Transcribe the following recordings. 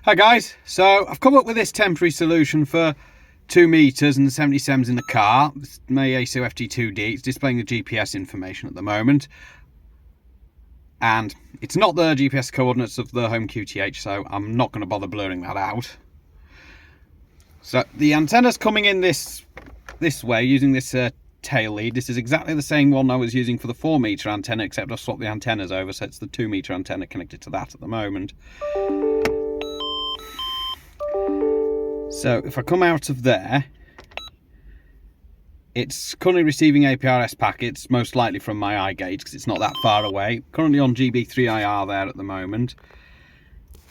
Hi guys, so I've come up with this temporary solution for 2 meters and the 77s in the car. It's my Yaesu FT2D. It's displaying the GPS information at the moment. And it's not the GPS coordinates of the home QTH, so I'm not going to bother blurring that out. So the antenna's coming in this way using this tail lead. This is exactly the same one I was using for the 4 meter antenna, except I've swapped the antennas over, so it's the 2 meter antenna connected to that at the moment. So if I come out of there, it's currently receiving APRS packets, most likely from my iGauge because it's not that far away. Currently on GB3IR there at the moment.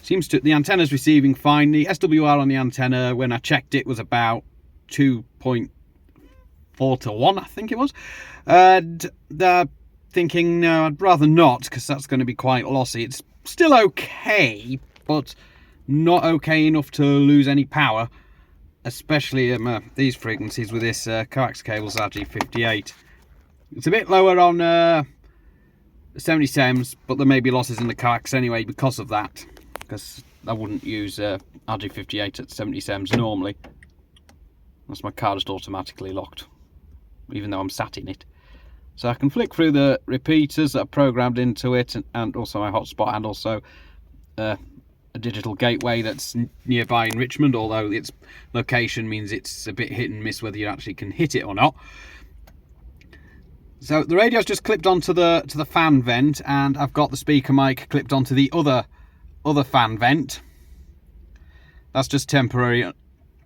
Seems to, the antenna's receiving fine. The SWR on the antenna, when I checked it, was about 2.4 to 1, I think it was. And they're thinking, no, I'd rather not, because that's going to be quite lossy. It's still okay, but not okay enough to lose any power, especially these frequencies with this coax cable's RG58. It's a bit lower on 77s, but there may be losses in the coax anyway because of that, because I wouldn't use RG58 at 77s normally, unless my car just automatically locked, even though I'm sat in it. So I can flick through the repeaters that are programmed into it, and also my hotspot, and also a digital gateway that's nearby in Richmond, although its location means it's a bit hit and miss whether you actually can hit it or not. So the radio's just clipped onto the fan vent, and I've got the speaker mic clipped onto the other fan vent. That's just temporary.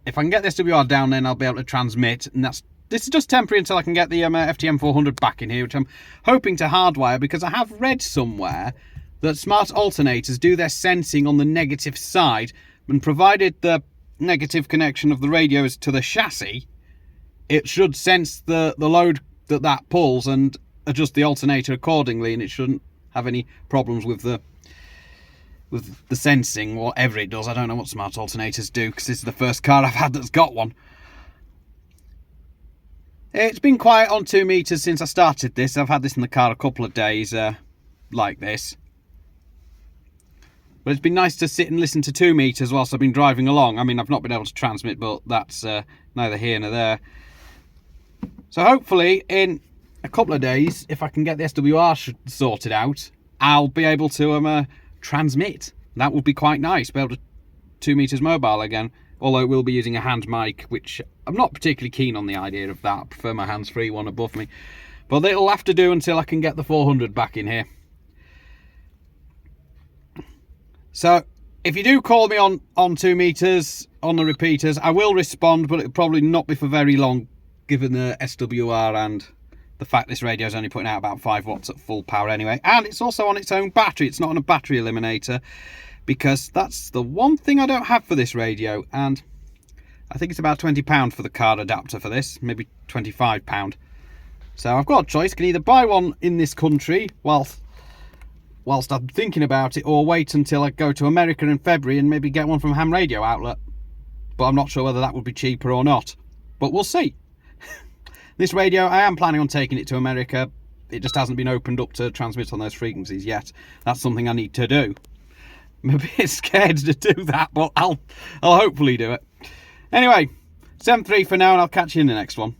If I can get the SWR down, then I'll be able to transmit, and this is just temporary until I can get the FTM400 back in here, which I'm hoping to hardwire, because I have read somewhere that smart alternators do their sensing on the negative side, and provided the negative connection of the radio is to the chassis, it should sense the load that pulls and adjust the alternator accordingly, and it shouldn't have any problems with the sensing, whatever it does. I don't know what smart alternators do, because this is the first car I've had that's got one. It's been quiet on 2 meters since I started this. I've had this in the car a couple of days like this. But it's been nice to sit and listen to 2 meters whilst I've been driving along. I mean, I've not been able to transmit, but that's neither here nor there. So hopefully in a couple of days, if I can get the SWR sorted out, I'll be able to transmit. That would be quite nice, be able to 2 meters mobile again. Although we'll be using a hand mic, which I'm not particularly keen on the idea of that. I prefer my hands-free one above me. But it'll have to do until I can get the 400 back in here. So if you do call me on 2 meters on the repeaters, I will respond, but it'll probably not be for very long, given the SWR and the fact this radio is only putting out about 5 watts at full power anyway. And it's also on its own battery. It's not on a battery eliminator, because that's the one thing I don't have for this radio. And I think it's about £20 for the card adapter for this, maybe £25. So I've got a choice. I can either buy one in this country whilst I'm thinking about it, or wait until I go to America in February and maybe get one from Ham Radio Outlet. But I'm not sure whether that would be cheaper or not. But we'll see. This radio, I am planning on taking it to America. It just hasn't been opened up to transmit on those frequencies yet. That's something I need to do. I'm a bit scared to do that, but I'll hopefully do it. Anyway, 7.3 for now, and I'll catch you in the next one.